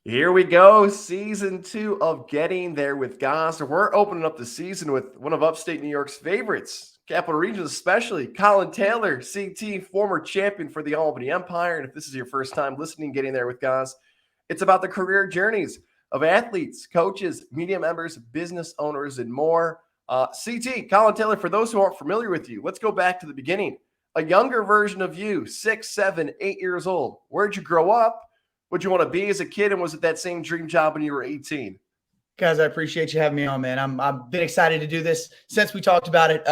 Here we go, season 2 of Getting There with Goz. We're opening up the season with one of upstate New York's favorites, Capital Region especially, Collin Taylor, CT, former champion for the Albany Empire. And if this is your first time listening, Getting There with Goz, it's about the career journeys of athletes, coaches, media members, business owners, and more. CT, Collin Taylor, for those who aren't familiar with you, let's go back to the beginning. A younger version of you, 6, 7, 8 years old. Where'd you grow up? What'd you want to be as a kid? And was it that same dream job when you were 18? Guys, I appreciate you having me on, man. I've been excited to do this since we talked about it.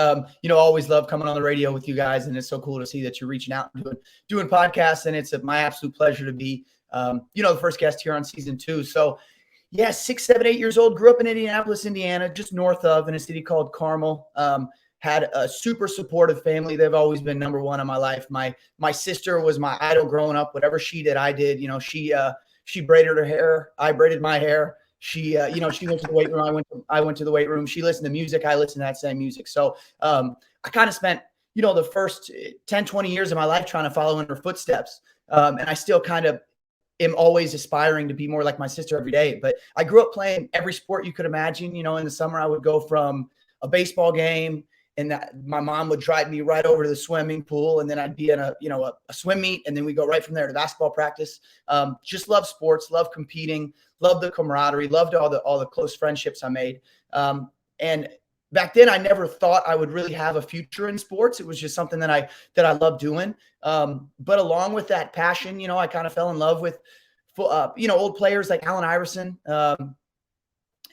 Always love coming on the radio with you guys, and it's so cool to see that you're reaching out and doing podcasts. And it's my absolute pleasure to be, the first guest here on season 2. So, yeah, 6, 7, 8 years old. Grew up in Indianapolis, Indiana, just north of, in a city called Carmel. Had a super supportive family. They've always been number one in my life. My sister was my idol growing up. Whatever she did, I did. She braided her hair. I braided my hair. She went to the weight room. I went to the weight room. She listened to music. I listened to that same music. So I kind of spent, the first 10, 20 years of my life trying to follow in her footsteps. And I still kind of am always aspiring to be more like my sister every day. But I grew up playing every sport you could imagine. In the summer, I would go from a baseball game, and that my mom would drive me right over to the swimming pool, and then I'd be in a swim meet, and then we go right from there to basketball practice. Just love sports, love competing, love the camaraderie, loved all the close friendships I made. And back then, I never thought I would really have a future in sports. It was just something that I loved doing. But along with that passion, I kind of fell in love with, old players like Allen Iverson.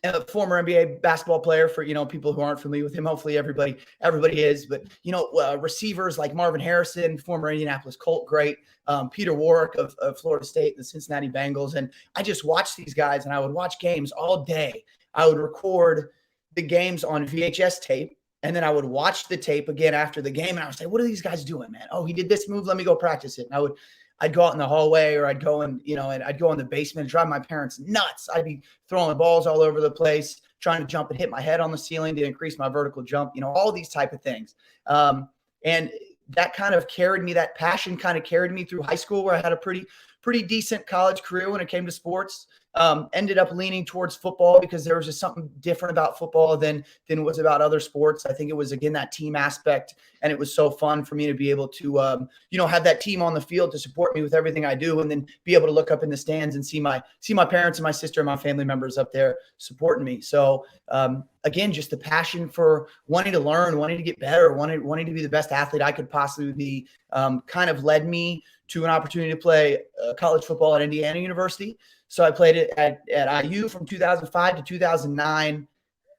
A former NBA basketball player for, people who aren't familiar with him. Hopefully everybody is, but, receivers like Marvin Harrison, former Indianapolis Colt great, Peter Warrick of Florida State, the Cincinnati Bengals. And I just watched these guys, and I would watch games all day. I would record the games on VHS tape, and then I would watch the tape again after the game. And I would say, what are these guys doing, man? Oh, he did this move. Let me go practice it. And I'd go out in the hallway, or I'd go and I'd go in the basement and drive my parents nuts. I'd be throwing balls all over the place, trying to jump and hit my head on the ceiling to increase my vertical jump, all these type of things. And that kind of carried me, that passion kind of carried me through high school, where I had a pretty decent college career when it came to sports. Ended up leaning towards football because there was just something different about football than was about other sports. I think it was, again, that team aspect, and it was so fun for me to be able to, have that team on the field to support me with everything I do, and then be able to look up in the stands and see my parents and my sister and my family members up there supporting me. So, again, just the passion for wanting to learn, wanting to get better, wanting to be the best athlete I could possibly be, kind of led me to an opportunity to play college football at Indiana University. So I played it at IU from 2005 to 2009.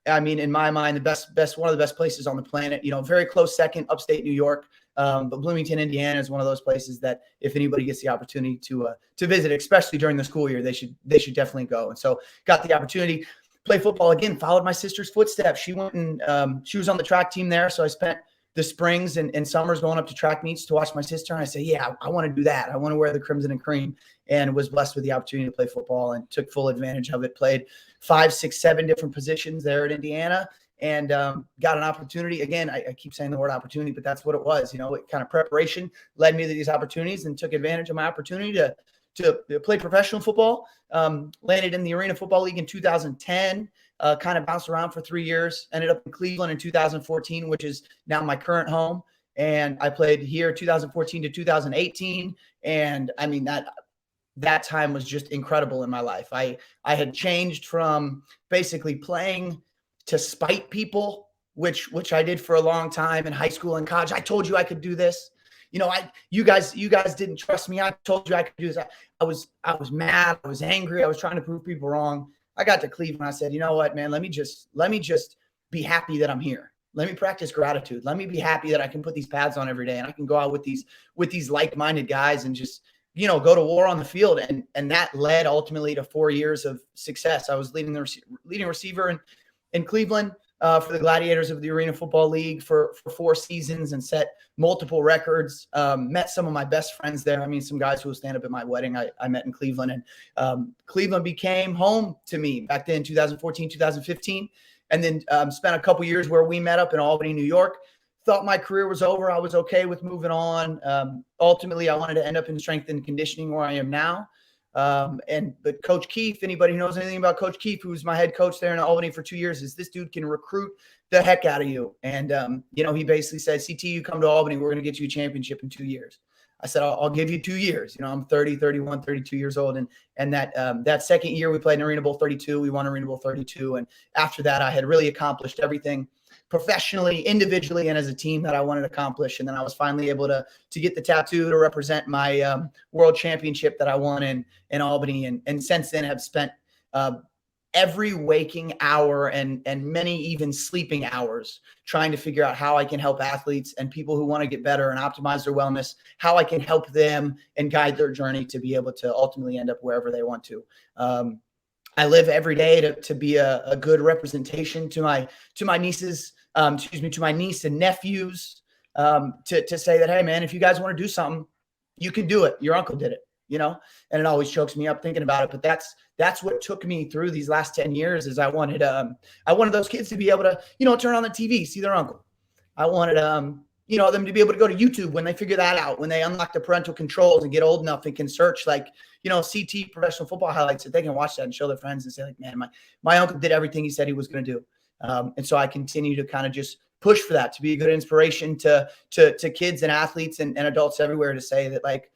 I mean, in my mind, one of the best places on the planet. Very close second, upstate New York. But Bloomington, Indiana, is one of those places that if anybody gets the opportunity to visit, especially during the school year, they should definitely go. And so got the opportunity, play football again. Followed my sister's footsteps. She went and she was on the track team there, so I spent the springs and summers going up to track meets to watch my sister. And I say, yeah, I want to do that. I want to wear the crimson and cream, and was blessed with the opportunity to play football and took full advantage of it. Played 5, 6, 7 different positions there at Indiana, and got an opportunity. Again, I keep saying the word opportunity, but that's what it was. It kind of preparation led me to these opportunities, and took advantage of my opportunity to play professional football. Landed in the Arena Football League in 2010. Kind of bounced around for 3 years, ended up in Cleveland in 2014, which is now my current home. And I played here 2014 to 2018. And I mean, that time was just incredible in my life. I had changed from basically playing to spite people, which I did for a long time in high school and college. I told you I could do this. You guys didn't trust me. I told you I could do this. I was mad. I was angry. I was trying to prove people wrong. I got to Cleveland. I said, you know what, man, let me just be happy that I'm here. Let me practice gratitude. Let me be happy that I can put these pads on every day, and I can go out with these like-minded guys and just, go to war on the field. And that led ultimately to 4 years of success. I was leading receiver in Cleveland for the Gladiators of the Arena Football League for 4 seasons, and set multiple records. Met some of my best friends there. I mean, some guys who will stand up at my wedding I met in Cleveland. And Cleveland became home to me back then, 2014, 2015. And then spent a couple years where we met up in Albany, New York. Thought my career was over. I was okay with moving on. Ultimately, I wanted to end up in strength and conditioning, where I am now. But Coach Keefe, anybody who knows anything about Coach Keefe, who was my head coach there in Albany for 2 years, is this dude can recruit the heck out of you. And, he basically said, CT, you come to Albany, we're going to get you a championship in 2 years. I said, I'll give you 2 years. I'm 30, 31, 32 years old. And that second year we played in Arena Bowl 32. We won Arena Bowl 32. And after that, I had really accomplished everything professionally, individually, and as a team that I wanted to accomplish. And then I was finally able to get the tattoo to represent my world championship that I won in Albany. And since then have spent every waking hour and many even sleeping hours trying to figure out how I can help athletes and people who want to get better and optimize their wellness, how I can help them and guide their journey to be able to ultimately end up wherever they want to. I live every day to be a good representation to my nieces, to my niece and nephews, to say that, hey man, if you guys want to do something, you can do it. Your uncle did it, and it always chokes me up thinking about it. But that's what took me through these last 10 years is I wanted those kids to be able to, turn on the TV, see their uncle. I wanted, them to be able to go to YouTube when they figure that out, when they unlock the parental controls and get old enough and can search CT professional football highlights, that they can watch that and show their friends and say like, man, my uncle did everything he said he was going to do. And so I continue to kind of just push for that, to be a good inspiration to kids and athletes and adults everywhere, to say that like,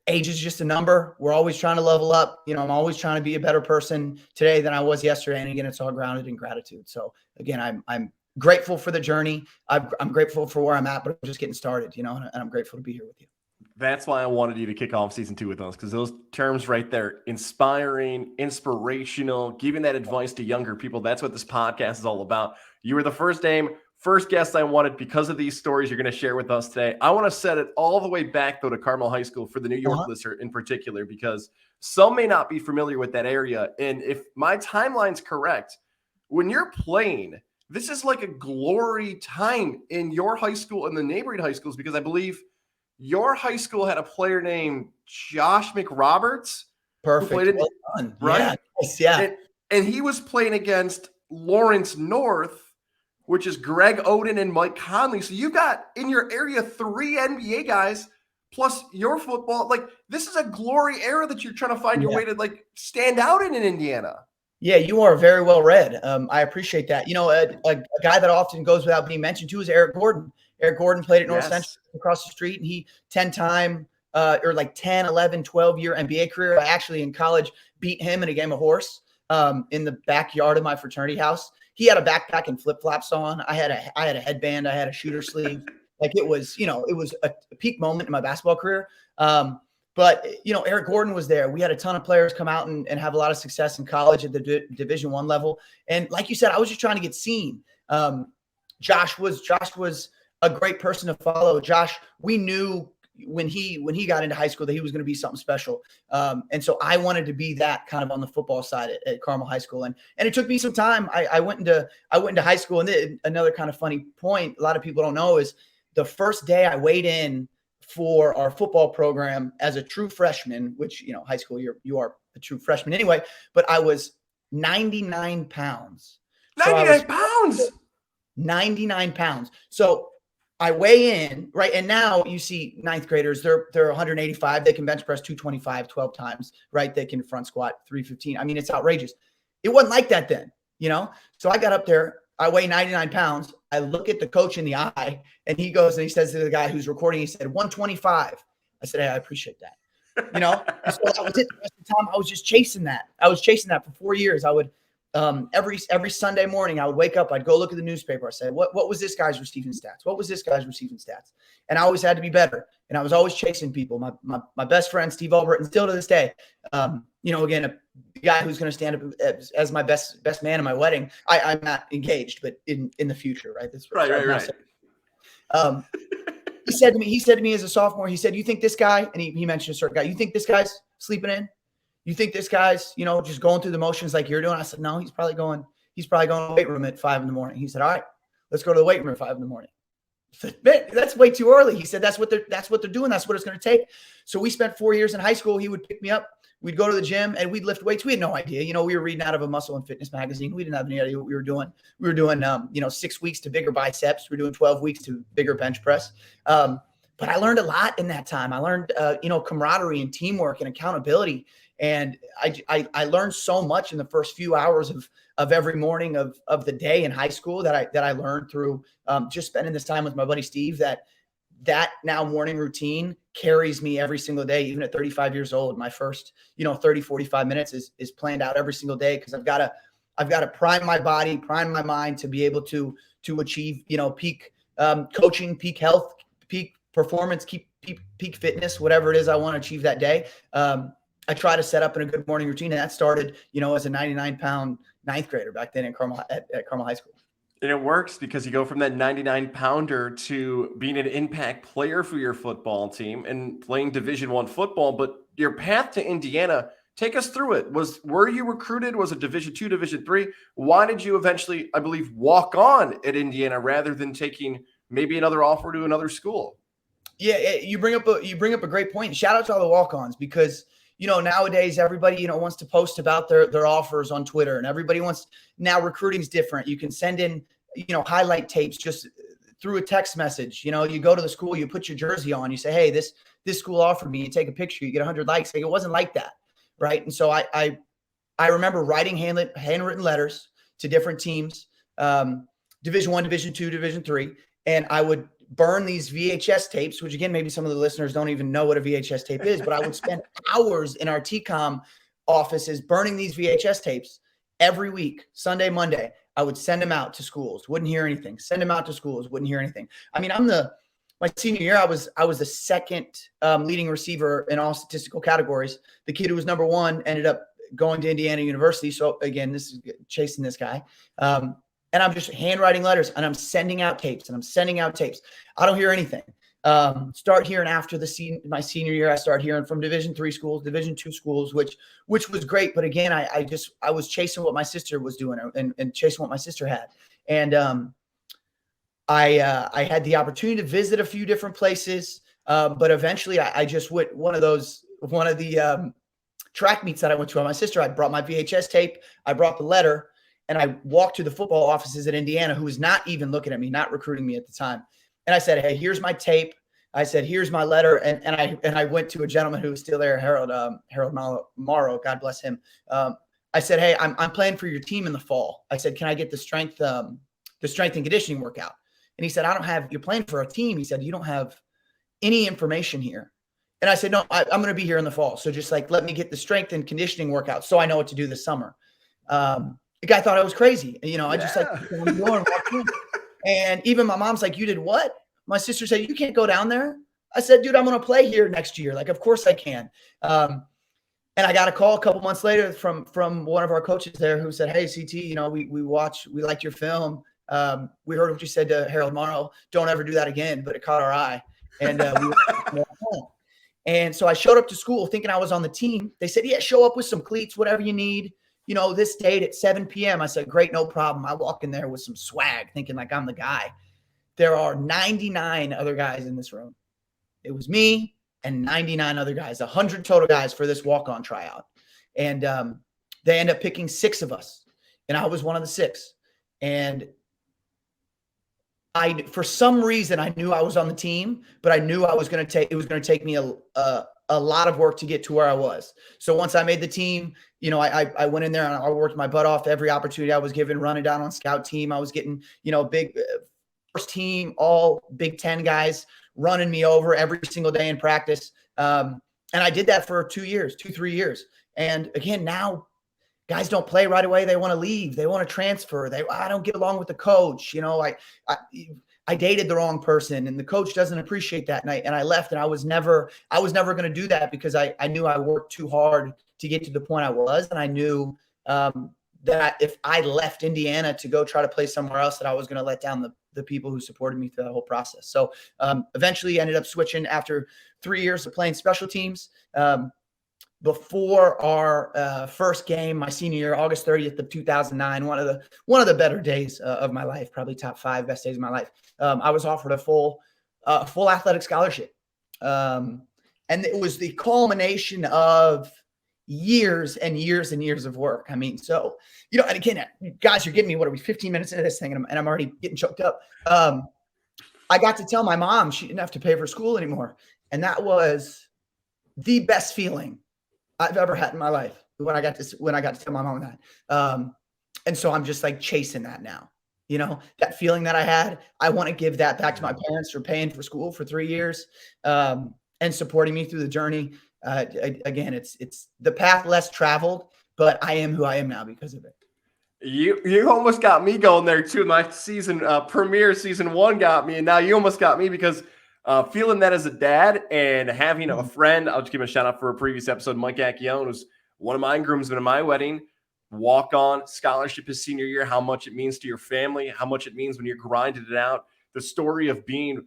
age is just a number. We're always trying to level up. I'm always trying to be a better person today than I was yesterday. And again, it's all grounded in gratitude. So again, I'm grateful for the journey. I'm grateful for where I'm at, but I'm just getting started, and I'm grateful to be here with you. That's why I wanted you to kick off season 2 with us, because those terms right there, inspiring, inspirational, giving that advice to younger people. That's what this podcast is all about. You were the first guest I wanted because of these stories you're going to share with us today. I want to set it all the way back, though, to Carmel High School for the New York listener in particular, because some may not be familiar with that area. And if my timeline's correct, when you're playing, this is like a glory time in your high school and the neighboring high schools, because I believe your high school had a player named Josh McRoberts. Perfect. Who played well done. right? Yeah. And he was playing against Lawrence North, which is Greg Oden and Mike Conley. So you got in your area 3 NBA guys plus your football. Like, this is a glory era that you're trying to find your way to like stand out in Indiana. Yeah, you are very well read. I appreciate that. A guy that often goes without being mentioned too is Eric Gordon. Eric Gordon played at North Central across the street, and he 10-time 10, 11, 12-year NBA career. I actually in college beat him in a game of horse in the backyard of my fraternity house. He had a backpack and flip-flops on. I had a headband. I had a shooter sleeve. Like it was a peak moment in my basketball career. But Eric Gordon was there. We had a ton of players come out and have a lot of success in college at the Division I level. And like you said, I was just trying to get seen. Josh was a great person to follow. Josh, we knew when he got into high school that he was going to be something special. And so I wanted to be that kind of on the football side at Carmel High School. And it took me some time. I went into high school. And another kind of funny point a lot of people don't know is the first day I weighed in for our football program as a true freshman, which, high school, you are a true freshman anyway, but I was 99 pounds. 99 pounds? 99 pounds. So I weigh in, right? And now you see ninth graders, they're 185. They can bench press 225 12 times, right? They can front squat 315. I mean, it's outrageous. It wasn't like that then, So I got up there. I weigh 99 pounds. I look at the coach in the eye, and he goes and he says to the guy who's recording, he said, 125. I said, hey, I appreciate that. And so that was it. The rest of the time, I was just chasing that. I was chasing that for 4 years. I would every Sunday morning, I would wake up. I'd go look at the newspaper. I said, what was this guy's receiving stats? What was this guy's receiving stats? And I always had to be better. And I was always chasing people. My best friend, Steve Albert, and still to this day, again, a guy who's going to stand up as my best man in my wedding. I'm not engaged, but in the future, right? That's right. He said to me as a sophomore, he said, you think this guy, and he mentioned a certain guy, you think this guy's sleeping in? You think this guy's, just going through the motions like you're doing? I said, no, he's probably going to the weight room at 5 a.m. He said, all right, let's go to the weight room at 5 a.m. I said, man, that's way too early. He said, that's what they're doing. That's what it's going to take. So we spent 4 years in high school. He would pick me up. We'd go to the gym and we'd lift weights. We had no idea. We were reading out of a muscle and fitness magazine. We didn't have any idea what we were doing. We were doing, 6 weeks to bigger biceps. We were doing 12 weeks to bigger bench press. But I learned a lot in that time. I learned, camaraderie and teamwork and accountability. And I learned so much in the first few hours of every morning of the day in high school that I learned through just spending this time with my buddy Steve, that now morning routine carries me every single day, even at 35 years old. My first, 30, 45 minutes is planned out every single day, because I've got to prime my body, prime my mind to be able to achieve, peak coaching, peak health, peak performance, peak fitness, whatever it is I want to achieve that day. I try to set up in a good morning routine. And that started, as a 99-pound ninth grader back then at Carmel High School. And it works because you go from that 99-pounder to being an impact player for your football team and playing Division I football. But your path to Indiana, take us through it. Were you recruited? Was it Division II, Division III? Why did you eventually, I believe, walk on at Indiana rather than taking maybe another offer to another school? Yeah, you bring up a great point. Shout out to all the walk-ons, because nowadays everybody wants to post about their offers on Twitter, and everybody wants, now recruiting's different. You can send in highlight tapes just through a text message. You go to the school, you put your jersey on, you say, hey, this school offered me, you take a picture, you get 100 likes. Like, it wasn't like that, right? And so I remember writing handwritten letters to different teams, Division I, Division II, Division III, and I would burn these VHS tapes, which again, maybe some of the listeners don't even know what a VHS tape is, but I would spend hours in our TCOM offices burning these VHS tapes every week, Sunday, Monday. I would send them out to schools, wouldn't hear anything. Send them out to schools, wouldn't hear anything. I mean, my senior year, I was the second leading receiver in all statistical categories. The kid who was number one ended up going to Indiana University. So again, this is chasing this guy. And I'm just handwriting letters, and I'm sending out tapes, I don't hear anything. Start hearing after my senior year, I start hearing from Division III schools, Division II schools, which was great. But again, I was chasing what my sister was doing and chasing what my sister had. And I had the opportunity to visit a few different places. But eventually I just went one of the track meets that I went to on my sister. I brought my VHS tape, I brought the letter, and I walked to the football offices at Indiana, who was not even looking at me, not recruiting me at the time. And I said, hey, here's my tape. I said, here's my letter. And I went to a gentleman who was still there, Harold Morrow, God bless him. I said, hey, I'm playing for your team in the fall. I said, can I get the strength and conditioning workout? And he said, you're playing for a team. He said, you don't have any information here. And I said, no, I'm going to be here in the fall. So just let me get the strength and conditioning workout so I know what to do this summer. The guy thought I was crazy. I just walked in. And even my mom's like, you did what? My sister said, you can't go down there. I said, dude, I'm going to play here next year. Of course I can. And I got a call a couple months later from one of our coaches there who said, hey, CT, we liked your film. We heard what you said to Harold Morrow. Don't ever do that again. But it caught our eye. And we went home. And so I showed up to school thinking I was on the team. They said, yeah, show up with some cleats, whatever you need. This date at 7 p.m. I said, great, no problem. I walk in there with some swag, thinking I'm the guy. There are 99 other guys in this room. It was me and 99 other guys, 100 total guys for this walk-on tryout. And they end up picking 6 of us. And I was one of the 6. And for some reason, I knew I was on the team, but I knew it was going to take me a lot of work to get to where I was. So once I made the team, I went in there and I worked my butt off every opportunity I was given, running down on scout team. I was getting, big first team, all Big Ten guys running me over every single day in practice. And I did that for 3 years. And again, now guys don't play right away. They want to leave. They want to transfer. I don't get along with the coach. I dated the wrong person and the coach doesn't appreciate that. And I left, and I was never going to do that, because I knew I worked too hard to get to the point I was. And I knew that if I left Indiana to go try to play somewhere else, that I was going to let down the people who supported me through the whole process. So eventually ended up switching after 3 years of playing special teams. Before our first game, my senior year, August 30th of 2009, one of the better days of my life, probably top 5 best days of my life. I was offered a full athletic scholarship, and it was the culmination of years and years and years of work. I mean, so and again, guys, you're getting me, what are we, 15 minutes into this thing, and I'm already getting choked up. I got to tell my mom she didn't have to pay for school anymore, and that was the best feeling I've ever had in my life when I got to tell my mom that. And so I'm just like chasing that now. You know, that feeling that I had, I want to give that back to my parents for paying for school for 3 years, and supporting me through the journey. Again, it's the path less traveled, but I am who I am now because of it. You almost got me going there too. My season premiere season 1 got me, and now you almost got me because feeling that as a dad and having a friend. I'll just give him a shout out for a previous episode. Mike Acchione was one of my groomsmen in my wedding. Walk on scholarship his senior year. How much it means to your family. How much it means when you're grinding it out. The story of being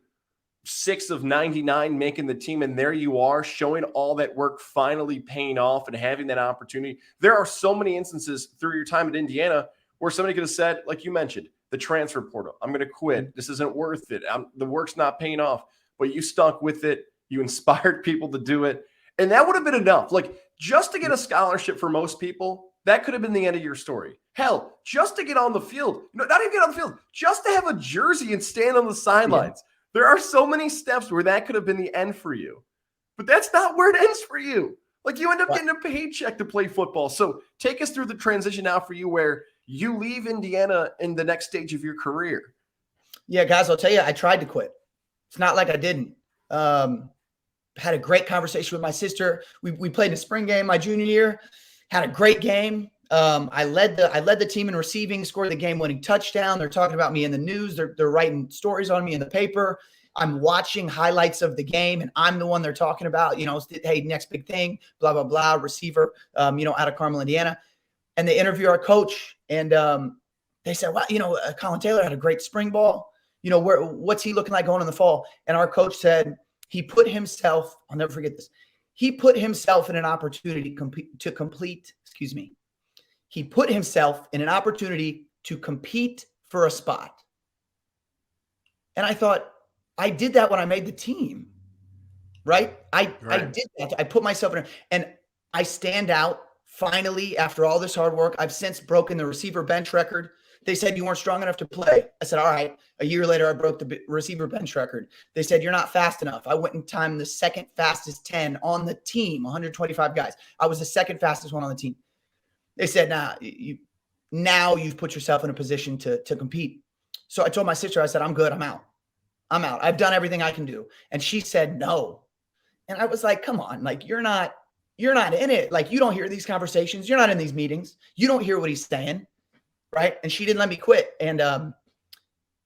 6 of 99 making the team, and there you are showing all that work finally paying off and having that opportunity. There are so many instances through your time at Indiana where somebody could have said, like you mentioned, the transfer portal, I'm going to quit, this isn't worth it, the work's not paying off, but you stuck with it, you inspired people to do it, and that would have been enough. Like, just to get a scholarship for most people, that could have been the end of your story. Hell, just to get on the field, not even get on the field, just to have a jersey and stand on the sidelines. There are so many steps where that could have been the end for you, but that's not where it ends for you. Like, you end up getting a paycheck to play football. So take us through the transition now for you where you leave Indiana in the next stage of your career. Yeah, guys, I'll tell you, I tried to quit. It's not like I didn't. Had a great conversation with my sister. We played in a spring game my junior year, had a great game. I led the team in receiving, scored the game-winning touchdown. They're talking about me in the news. They're writing stories on me in the paper. I'm watching highlights of the game, and I'm the one they're talking about. You know, hey, next big thing, blah blah blah, receiver. Out of Carmel, Indiana, and they interview our coach, and they said, "Well, Collin Taylor had a great spring ball. What's he looking like going in the fall?" And our coach said he put himself. I'll never forget this. He put himself in an opportunity to complete. Excuse me. He put himself in an opportunity to compete for a spot. And I thought, I did that when I made the team, right? I did that. I put myself in, and I stand out finally after all this hard work. I've since broken the receiver bench record. They said you weren't strong enough to play. I said, all right. A year later, I broke the receiver bench record. They said, you're not fast enough. I went and timed the second fastest 10 on the team, 125 guys. I was the second fastest one on the team. They said, now you've put yourself in a position to compete. So I told my sister, I said, I'm good. I'm out. I've done everything I can do. And she said, no. And I was like, come on, like, you're not in it. Like, you don't hear these conversations. You're not in these meetings. You don't hear what he's saying. Right. And she didn't let me quit. And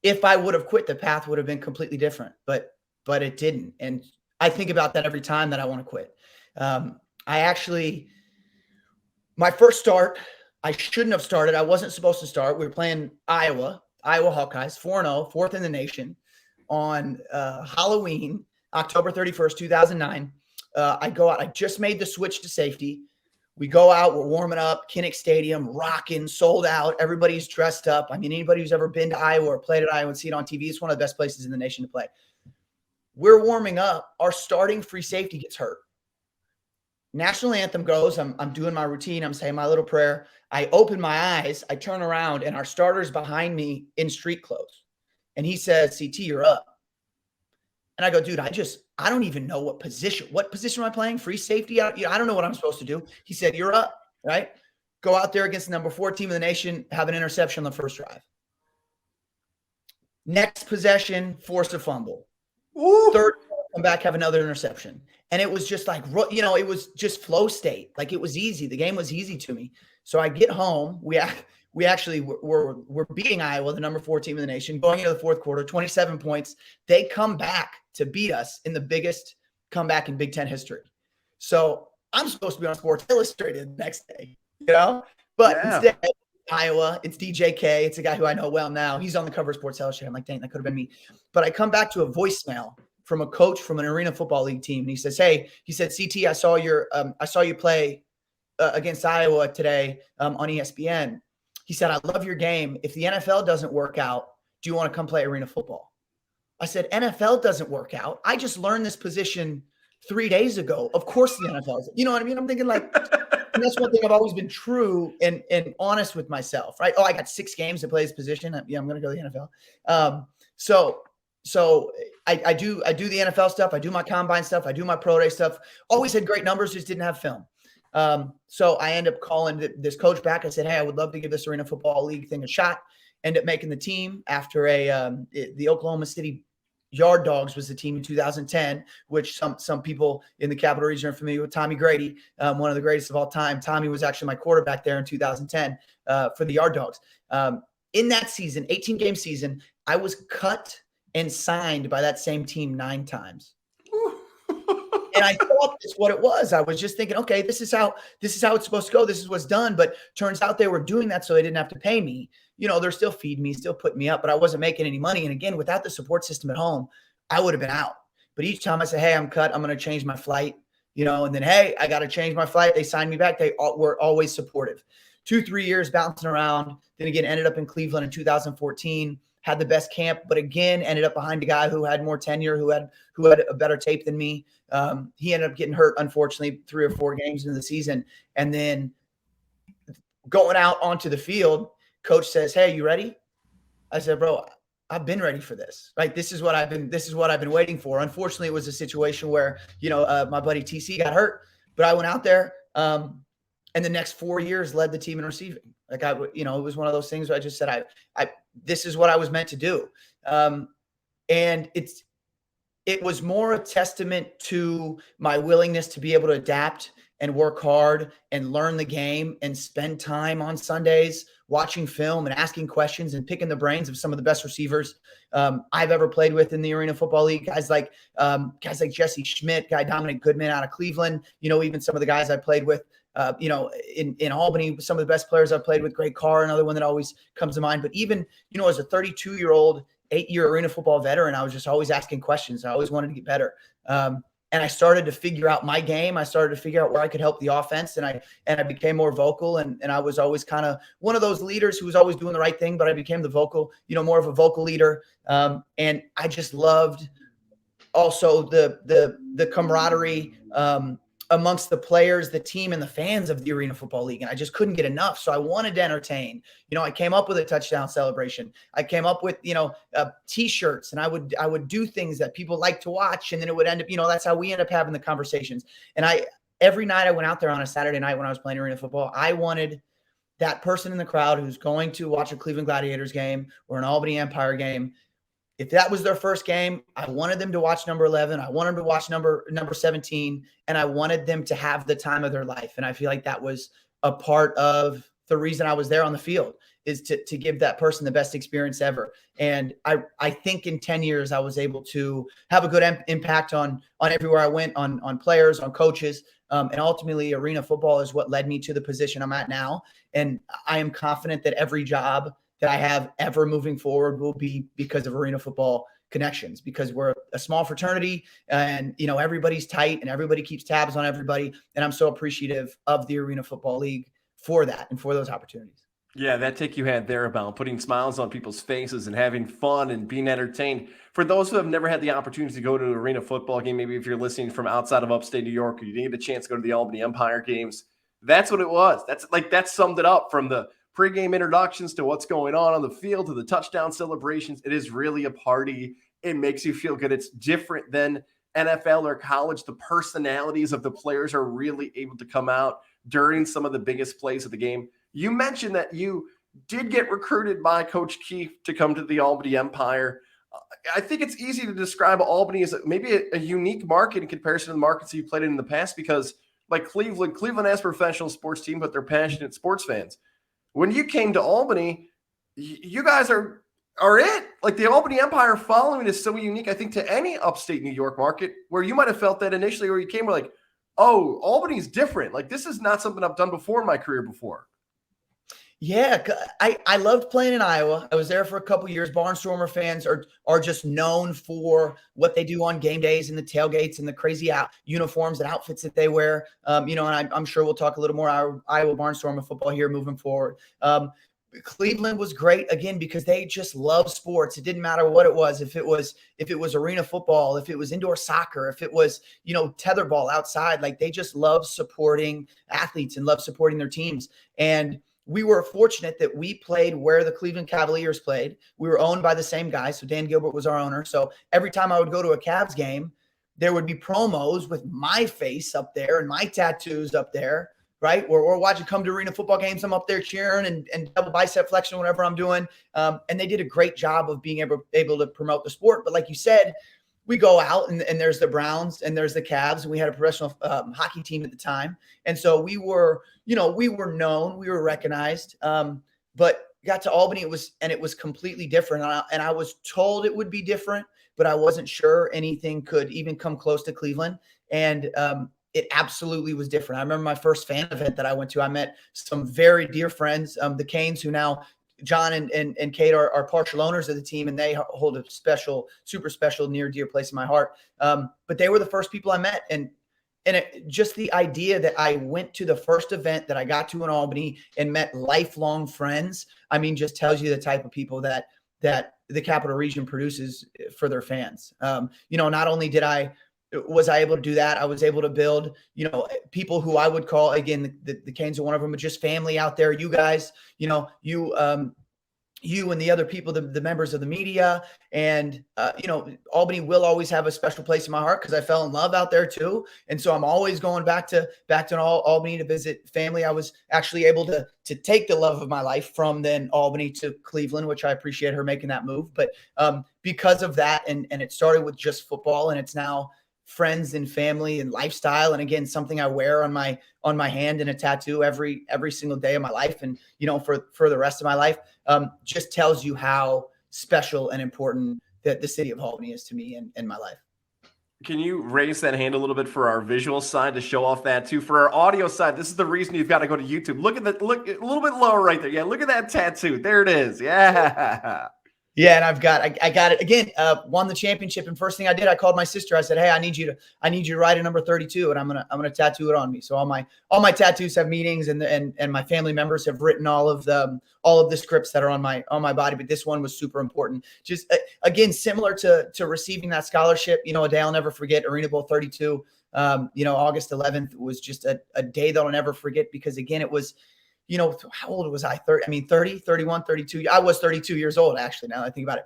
if I would have quit, the path would have been completely different, but it didn't. And I think about that every time that I want to quit. My first start, I shouldn't have started. I wasn't supposed to start. We were playing Iowa Hawkeyes, 4-0, fourth in the nation on Halloween, October 31st, 2009. I go out. I just made the switch to safety. We go out. We're warming up. Kinnick Stadium, rocking, sold out. Everybody's dressed up. I mean, anybody who's ever been to Iowa or played at Iowa and see it on TV, it's one of the best places in the nation to play. We're warming up. Our starting free safety gets hurt. National anthem goes. I'm doing my routine. I'm saying my little prayer. I open my eyes. I turn around, and our starter's behind me in street clothes. And he says, CT, you're up. And I go, dude, I don't even know what position am I playing? Free safety? I don't know what I'm supposed to do. He said, you're up, right? Go out there against the number 4 team in the nation, have an interception on the first drive. Next possession, force a fumble. Ooh. Third, come back, have another interception. And it was just like, it was just flow state. Like, it was easy. The game was easy to me. So I get home. We actually were beating Iowa, the number 4 team in the nation, going into the fourth quarter, 27 points. They come back to beat us in the biggest comeback in Big Ten history. So I'm supposed to be on Sports Illustrated the next day, But instead, Iowa, it's DJK. It's a guy who I know well now. He's on the cover of Sports Illustrated. I'm like, dang, that could have been me. But I come back to a voicemail from a coach from an Arena Football League team. And he says, CT, I saw you play against Iowa today on ESPN. He said, I love your game. If the NFL doesn't work out, do you want to come play arena football? I said, NFL doesn't work out. I just learned this position 3 days ago. Of course the NFL is. You know what I mean? I'm thinking like, and that's one thing I've always been true and honest with myself, right? Oh, I got 6 games to play this position. Yeah, I'm going to go to the NFL. So I do the NFL stuff. I do my combine stuff. I do my pro day stuff. Always had great numbers, just didn't have film. So I end up calling this coach back. I said, hey, I would love to give this Arena Football League thing a shot. End up making the team after the Oklahoma City Yard Dogs was the team in 2010, which some people in the Capital Region are familiar with. Tommy Grady, one of the greatest of all time. Tommy was actually my quarterback there in 2010 for the Yard Dogs. In that season, 18-game season, I was cut and signed by that same team 9 times. And I thought that's what it was. I was just thinking, okay, this is how it's supposed to go. This is what's done. But turns out they were doing that so they didn't have to pay me. They're still feeding me, still putting me up, but I wasn't making any money. And again, without the support system at home, I would have been out. But each time I said, hey, I'm cut, I'm going to change my flight, and then, hey, I got to change my flight. They signed me back. They were always supportive. 2-3 years bouncing around. Then again, ended up in Cleveland in 2014. Had the best camp, but again, ended up behind a guy who had more tenure, who had a better tape than me. He ended up getting hurt, unfortunately, 3 or 4 games into the season. And then going out onto the field, coach says, hey, you ready? I said, bro, I've been ready for this. Right? This is what I've been waiting for. Unfortunately, it was a situation where, my buddy TC got hurt, but I went out there, and the next 4 years led the team in receiving. Like it was one of those things where I just said, this is what I was meant to do. And it was more a testament to my willingness to be able to adapt and work hard and learn the game and spend time on Sundays watching film and asking questions and picking the brains of some of the best receivers I've ever played with in the Arena Football League. Guys like Jesse Schmidt, guy Dominic Goodman out of Cleveland, even some of the guys I played with, in Albany, some of the best players I've played with, Greg Carr, another one that always comes to mind. But even, as a 32-year-old, 8-year Arena Football veteran, I was just always asking questions. I always wanted to get better. And I started to figure out my game. I started to figure out where I could help the offense, and I became more vocal. And I was always kind of one of those leaders who was always doing the right thing, but I became the vocal, more of a vocal leader. And I just loved also the camaraderie amongst the players, the team, and the fans of the Arena Football League. And I just couldn't get enough. So I wanted to entertain. I came up with a touchdown celebration. I came up with, T-shirts, and I would do things that people like to watch. And then it would end up, that's how we end up having the conversations. And every night I went out there on a Saturday night when I was playing Arena Football, I wanted that person in the crowd who's going to watch a Cleveland Gladiators game or an Albany Empire game. If that was their first game, I wanted them to watch number 11. I wanted them to watch number 17, and I wanted them to have the time of their life. And I feel like that was a part of the reason I was there on the field, is to give that person the best experience ever. And I think in 10 years, I was able to have a good impact on everywhere I went, on players, on coaches. And ultimately, Arena Football is what led me to the position I'm at now. And I am confident that every job that I have ever moving forward will be because of Arena Football connections, because we're a small fraternity, and everybody's tight and everybody keeps tabs on everybody. And I'm so appreciative of the Arena Football League for that and for those opportunities. Yeah, that take you had there about putting smiles on people's faces and having fun and being entertained. For those who have never had the opportunity to go to an Arena Football game, maybe if you're listening from outside of upstate New York, or you didn't get a chance to go to the Albany Empire games, that's what it was. That summed it up, from the pregame introductions to what's going on the field to the touchdown celebrations. It is really a party. It makes you feel good. It's different than NFL or college. The personalities of the players are really able to come out during some of the biggest plays of the game. You mentioned that you did get recruited by Coach Keefe to come to the Albany Empire. I think it's easy to describe Albany as maybe a unique market in comparison to the markets you played in the past, because like Cleveland has a professional sports team, but they're passionate sports fans. When you came to Albany, you guys are it. Like, the Albany Empire following is so unique, I think, to any upstate New York market, where you might have felt that initially, where you came, we're like, oh, Albany's different. Like, this is not something I've done before in my career before. Yeah, I loved playing in Iowa. I was there for a couple of years. Barnstormer fans are just known for what they do on game days and the tailgates and the crazy uniforms and outfits that they wear. And I'm sure we'll talk a little more Iowa Barnstormer football here moving forward. Cleveland was great, again, because they just love sports. It didn't matter what it was. If it was arena football, if it was indoor soccer, if it was, tetherball outside, like, they just love supporting athletes and love supporting their teams. And we were fortunate that we played where the Cleveland Cavaliers played. We were owned by the same guy. So Dan Gilbert was our owner. So every time I would go to a Cavs game, there would be promos with my face up there and my tattoos up there right? Or watching come to arena football games. I'm up there cheering and double bicep flexion, whatever I'm doing. And they did a great job of being able to promote the sport. But like you said, we go out and there's the Browns and there's the Cavs, and we had a professional hockey team at the time. And so we were known, we were recognized. But got to Albany, it was completely different. And I was told it would be different, but I wasn't sure anything could even come close to Cleveland. And it absolutely was different. I remember my first fan event that I went to. I met some very dear friends, the Canes, who now John and Kate are partial owners of the team, and they hold a super special, near dear place in my heart. But they were the first people I met. And just the idea that I went to the first event that I got to in Albany and met lifelong friends, I mean, just tells you the type of people that the Capital Region produces for their fans. Not only was I able to do that, I was able to build, people who I would call, again, the Canes are one of them, but just family out there. You guys, you and the other people, the members of the media, and Albany will always have a special place in my heart because I fell in love out there too. And so I'm always going back to Albany to visit family. I was actually able to take the love of my life from then Albany to Cleveland, which I appreciate her making that move. But because of that, and it started with just football, and it's now friends and family and lifestyle. And again, something I wear on my hand in a tattoo every single day of my life. And, for the rest of my life, just tells you how special and important that the city of Albany is to me and my life. Can you raise that hand a little bit for our visual side to show off that too? For our audio side, this is the reason you've got to go to YouTube. Look a little bit lower right there. Yeah. Look at that tattoo. There it is. Yeah. Yeah, and I got it again. Won the championship, and first thing I did, I called my sister. I said, "Hey, I need you to write a number 32, and I'm gonna tattoo it on me." So all my tattoos have meanings, and my family members have written all of the scripts that are on my body. But this one was super important. Just again, similar to receiving that scholarship. A day I'll never forget. Arena Bowl 32. August 11th was just a day that I'll never forget because again, it was. How old was I? 30, 31, 32. I was 32 years old, actually, now that I think about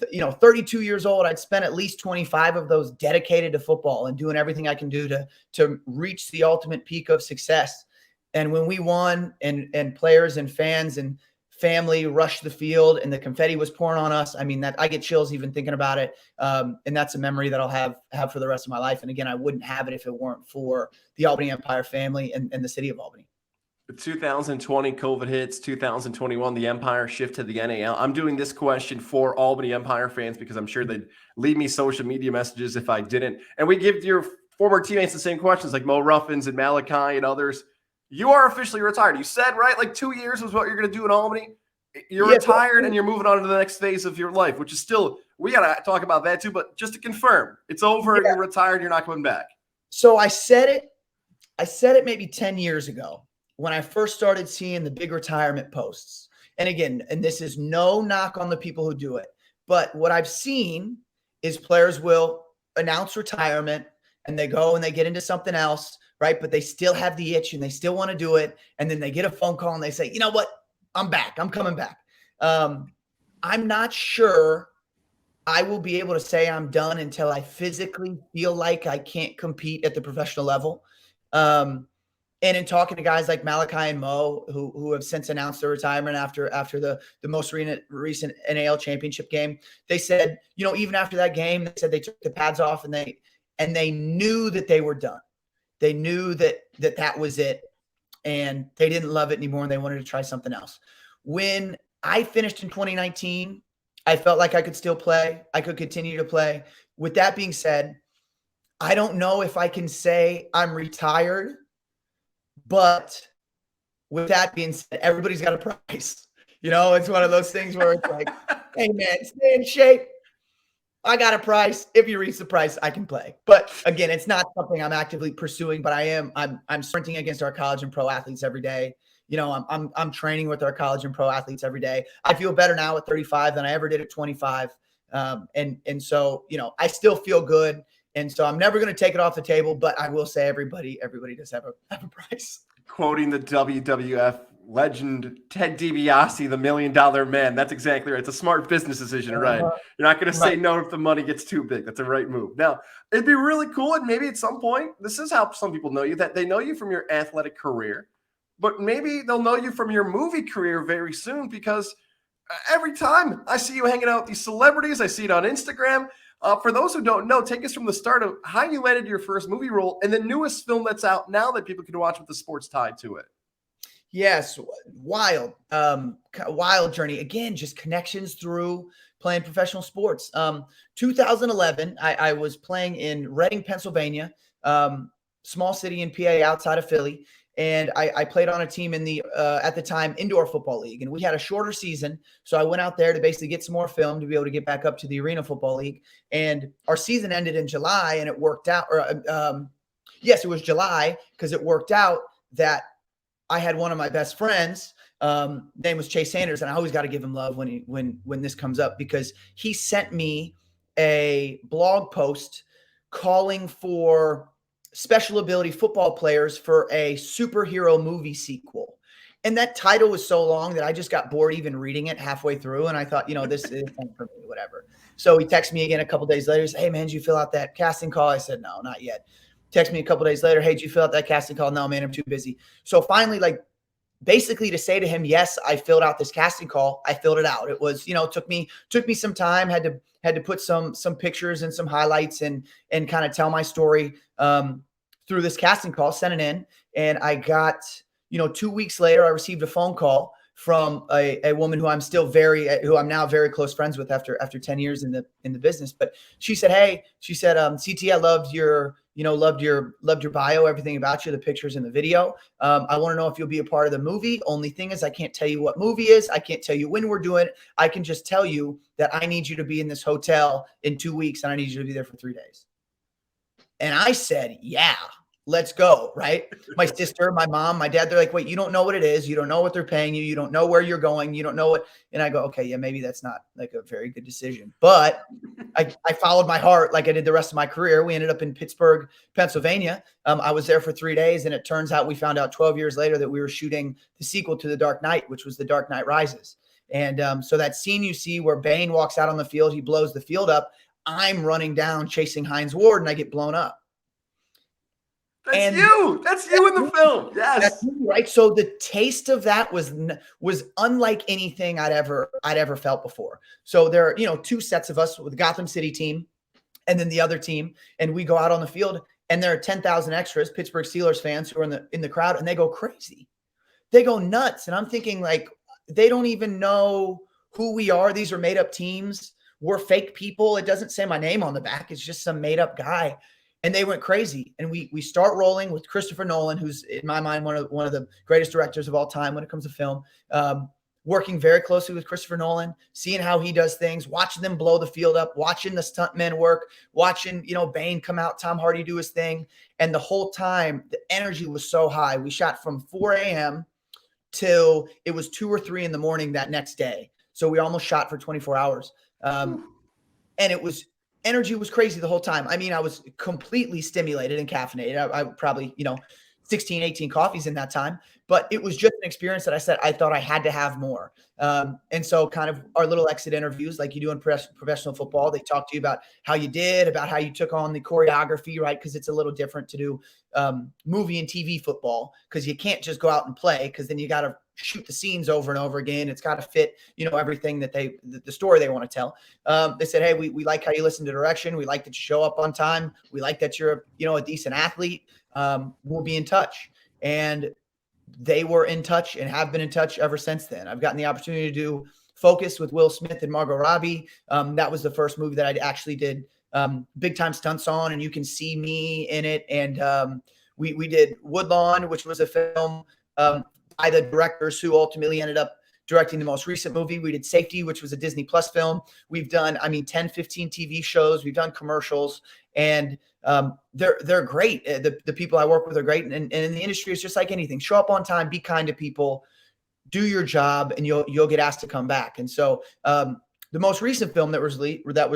it. 32 years old, I'd spent at least 25 of those dedicated to football and doing everything I can do to reach the ultimate peak of success. And when we won and players and fans and family rushed the field and the confetti was pouring on us, I mean, that I get chills even thinking about it. And that's a memory that I'll have for the rest of my life. And again, I wouldn't have it if it weren't for the Albany Empire family and the city of Albany. 2020 COVID hits, 2021, the Empire shift to the NAL. I'm doing this question for Albany Empire fans because I'm sure they'd leave me social media messages if I didn't. And we give your former teammates the same questions like Mo Ruffins and Malachi and others. You are officially retired. You said, right? Like 2 years was what you're going to do in Albany. You're retired and you're moving on to the next phase of your life, which is still, we got to talk about that too. But just to confirm, it's over. You're retired. You're not coming back. So I said it maybe 10 years ago. When I first started seeing the big retirement posts. And again, and this is no knock on the people who do it, but what I've seen is players will announce retirement and they go and they get into something else, right? But they still have the itch and they still want to do it. And then they get a phone call and they say, you know what? I'm back. I'm coming back. I'm not sure I will be able to say I'm done until I physically feel like I can't compete at the professional level. And in talking to guys like Malachi and Mo, who have since announced their retirement after the most recent NAL championship game, they said, even after that game, they said they took the pads off and they knew that they were done. They knew that was it, and they didn't love it anymore, and they wanted to try something else. When I finished in 2019, I felt like I could still play. I could continue to play. With that being said, I don't know if I can say I'm retired. But with that being said, everybody's got a price. It's one of those things where it's like, hey, man, stay in shape. I got a price. If you reach the price, I can play. But again, it's not something I'm actively pursuing, but I'm sprinting against our college and pro athletes every day. I'm training with our college and pro athletes every day. I feel better now at 35 than I ever did at 25. And so, I still feel good. And so I'm never going to take it off the table, but I will say everybody does have a price. Quoting the WWF legend Ted DiBiase, the $1 million man. That's exactly right. It's a smart business decision, right? Uh-huh. You're not going to say Right. no if the money gets too big. That's a right move. Now, it'd be really cool, and maybe at some point, this is how some people know you, that they know you from your athletic career, but maybe they'll know you from your movie career very soon, because every time I see you hanging out with these celebrities, I see it on Instagram. For those who don't know, take us from the start of how you landed your first movie role and the newest film that's out now that people can watch with the sports tied to it. Yes, wild journey. Again, just connections through playing professional sports. 2011, I was playing in Reading, Pennsylvania, small city in PA outside of Philly. And I played on a team in the, at the time, indoor football league. And we had a shorter season. So I went out there to basically get some more film to be able to get back up to the arena football league. And our season ended in July, and it worked out. Yes, it was July, because it worked out that I had one of my best friends, name was Chase Sanders, and I always got to give him love when this comes up, because he sent me a blog post calling for special ability football players for a superhero movie sequel. And that title was so long that I just got bored even reading it halfway through. And I thought, this is fun for me, whatever. So he texted me again a couple days later. He said, "Hey man, did you fill out that casting call?" I said, "No, not yet." Text me a couple days later. "Hey, did you fill out that casting call?" "No, man, I'm too busy." So finally, basically to say to him, "Yes, I filled out this casting call." I filled it out. It was, took me some time, had to put some pictures and some highlights and kind of tell my story through this casting call, sent it in. And I got, 2 weeks later, I received a phone call from a woman who I'm now very close friends with after 10 years in the business. But she said, "Hey," she said, "CT, I loved your bio, everything about you, the pictures and the video. I want to know if you'll be a part of the movie. Only thing is, I can't tell you what movie is. I can't tell you when we're doing it. I can just tell you that I need you to be in this hotel in 2 weeks, and I need you to be there for 3 days." And I said, "Yeah, let's go." Right. My sister, my mom, my dad, they're like, "Wait, you don't know what it is. You don't know what they're paying you. You don't know where you're going. You don't know what." And I go, "Okay, yeah, maybe that's not like a very good decision." But I followed my heart like I did the rest of my career. We ended up in Pittsburgh, Pennsylvania. I was there for 3 days, and it turns out we found out 12 years later that we were shooting the sequel to The Dark Knight, which was The Dark Knight Rises. And so that scene you see where Bane walks out on the field, he blows the field up. I'm running down chasing Hines Ward, and I get blown up. That's you in the film. Yes. Right. So the taste of that was unlike anything I'd ever felt before. So there are, 2 sets of us with the Gotham City team and then the other team. And we go out on the field, and there are 10,000 extras, Pittsburgh Steelers fans, who are in the crowd, and they go crazy. They go nuts. And I'm thinking, they don't even know who we are. These are made up teams. We're fake people. It doesn't say my name on the back. It's just some made up guy. And they went crazy. And we start rolling with Christopher Nolan, who's in my mind one of the greatest directors of all time when it comes to film. Working very closely with Christopher Nolan, seeing how he does things, watching them blow the field up, watching the stuntmen work, watching Bane come out, Tom Hardy do his thing. And the whole time, the energy was so high. We shot from 4 a.m. till it was 2 or 3 in the morning that next day. So we almost shot for 24 hours. And energy was crazy the whole time. I mean, I was completely stimulated and caffeinated. I probably, 16, 18 coffees in that time, but it was just an experience that I thought I had to have more. And so kind of our little exit interviews, like you do in professional football, they talk to you about how you did, about how you took on the choreography, right? Because it's a little different to do movie and TV football, because you can't just go out and play, because then you got to shoot the scenes over and over again. It's got to fit, everything that the story they want to tell. They said, "Hey, we like how you listen to direction. We like that you show up on time. We like that you're, a decent athlete. We'll be in touch." And they were in touch and have been in touch ever since then. I've gotten the opportunity to do Focus with Will Smith and Margot Robbie. That was the first movie that I actually did big time stunts on, and you can see me in it. And we did Woodlawn, which was a film by the directors who ultimately ended up directing the most recent movie. We did Safety, which was a Disney Plus film. We've done, 10, 15 TV shows. We've done commercials, and they're great. The people I work with are great. And in the industry, it's just like anything. Show up on time, be kind to people, do your job, and you'll get asked to come back. And so the most recent film that was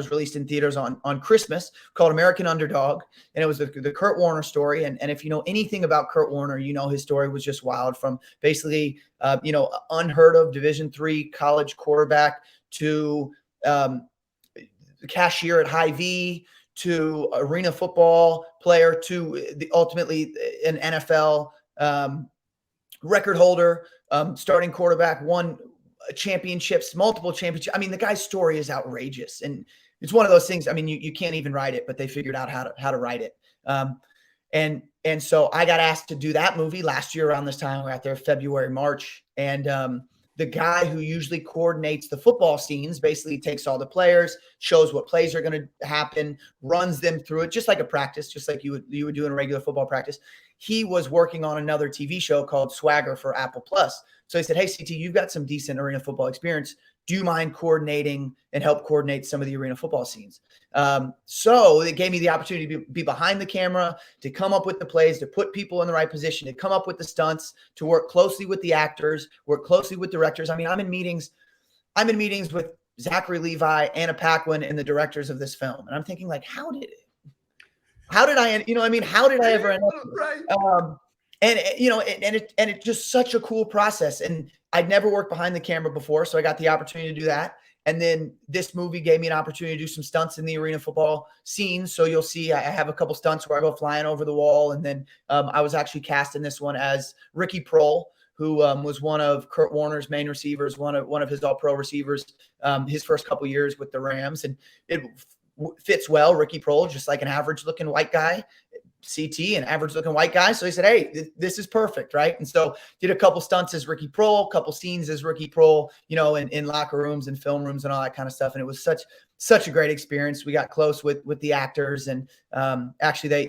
released in theaters on Christmas called American Underdog. And it was the Kurt Warner story. And if you know anything about Kurt Warner, you know his story was just wild, from basically, unheard of Division III college quarterback to cashier at Hy-Vee to arena football player to ultimately an NFL record holder, starting quarterback, won championships, multiple championships. I mean, the guy's story is outrageous, and it's one of those things. I mean, you can't even write it, but they figured out how to write it. And so I got asked to do that movie last year around this time. We're out there February, March, and the guy who usually coordinates the football scenes basically takes all the players, shows what plays are going to happen, runs them through it, just like a practice, just like you would do in a regular football practice. He was working on another TV show called Swagger for Apple Plus. So he said, "Hey, CT, you've got some decent arena football experience. Do you mind coordinating and help coordinate some of the arena football scenes?" So it gave me the opportunity to be behind the camera, to come up with the plays, to put people in the right position, to come up with the stunts, to work closely with the actors, work closely with directors. I mean, I'm in meetings with Zachary Levi, Anna Paquin, and the directors of this film. And I'm thinking, like, how did I, how did I ever end up here? Right. And it's just such a cool process. And I'd never worked behind the camera before, so I got the opportunity to do that. And then this movie gave me an opportunity to do some stunts in the arena football scenes. So you'll see I have a couple stunts where I go flying over the wall. And then I was actually cast in this one as Ricky Prohl, who was one of Kurt Warner's main receivers, one of his all-pro receivers, his first couple years with the Rams. And it fits well. Ricky Prohl, just like an average-looking white guy. CT, an average-looking white guy. So he said, "Hey, this is perfect," right? And so did a couple stunts as Ricky Prohl, a couple scenes as Ricky Prohl, in locker rooms and film rooms and all that kind of stuff. And it was such a great experience. We got close with the actors, and actually they,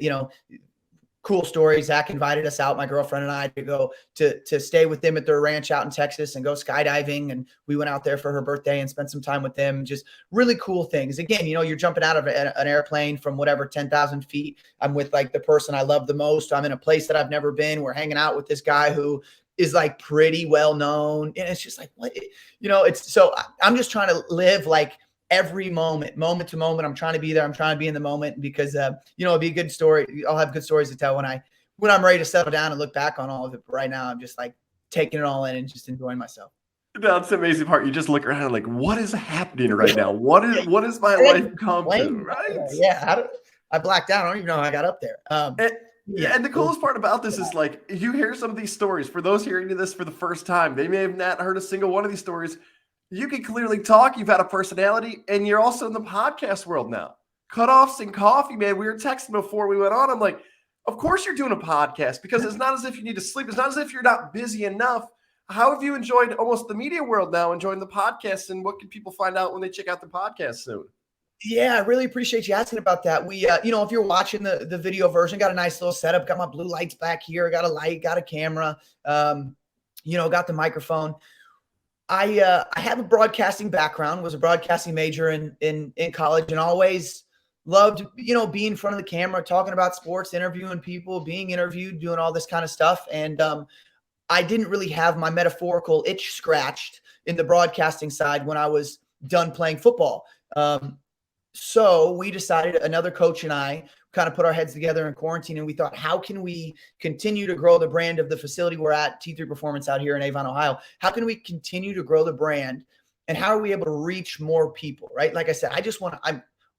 cool story. Zach invited us out, my girlfriend and I, to go to stay with them at their ranch out in Texas and go skydiving. And we went out there for her birthday and spent some time with them. Just really cool things. Again, you're jumping out of an airplane from whatever, 10,000 feet. I'm with like the person I love the most. I'm in a place that I've never been. We're hanging out with this guy who is like pretty well known. And it's just like, what, I'm just trying to live like every moment to moment. I'm trying to be there. I'm trying to be in the moment because, it'll be a good story. I'll have good stories to tell when I'm ready to settle down and look back on all of it. But right now I'm just like taking it all in and just enjoying myself. That's the amazing part. You just look around and like, what is happening right now? What is my life come to? Right? Yeah. I blacked out. I don't even know how I got up there. And the coolest part about this is like, you hear some of these stories. For those hearing this for the first time, they may have not heard a single one of these stories. You can clearly talk. You've had a personality, and you're also in the podcast world now. Cutoffs and Coffee, man. We were texting before we went on. I'm like, of course you're doing a podcast, because it's not as if you need to sleep. It's not as if you're not busy enough. How have you enjoyed almost the media world now, enjoying the podcast, and what can people find out when they check out the podcast soon? Yeah, I really appreciate you asking about that. We, if you're watching the video version, got a nice little setup. Got my blue lights back here. Got a light. Got a camera. Got the microphone. I have a broadcasting background, was a broadcasting major in college, and always loved, being in front of the camera, talking about sports, interviewing people, being interviewed, doing all this kind of stuff. And I didn't really have my metaphorical itch scratched in the broadcasting side when I was done playing football. So we decided, another coach and I kind of put our heads together in quarantine, and we thought, how can we continue to grow the brand of the facility we're at, T3 Performance out here in Avon, Ohio? How can we continue to grow the brand, and how are we able to reach more people, right? Like I said,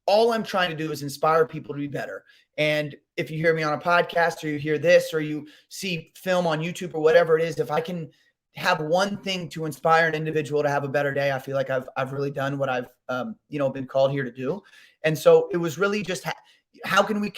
all I'm trying to do is inspire people to be better. And if you hear me on a podcast, or you hear this, or you see film on YouTube or whatever it is, if I can have one thing to inspire an individual to have a better day, I feel like I've really done what I've been called here to do. And so it was really just how can we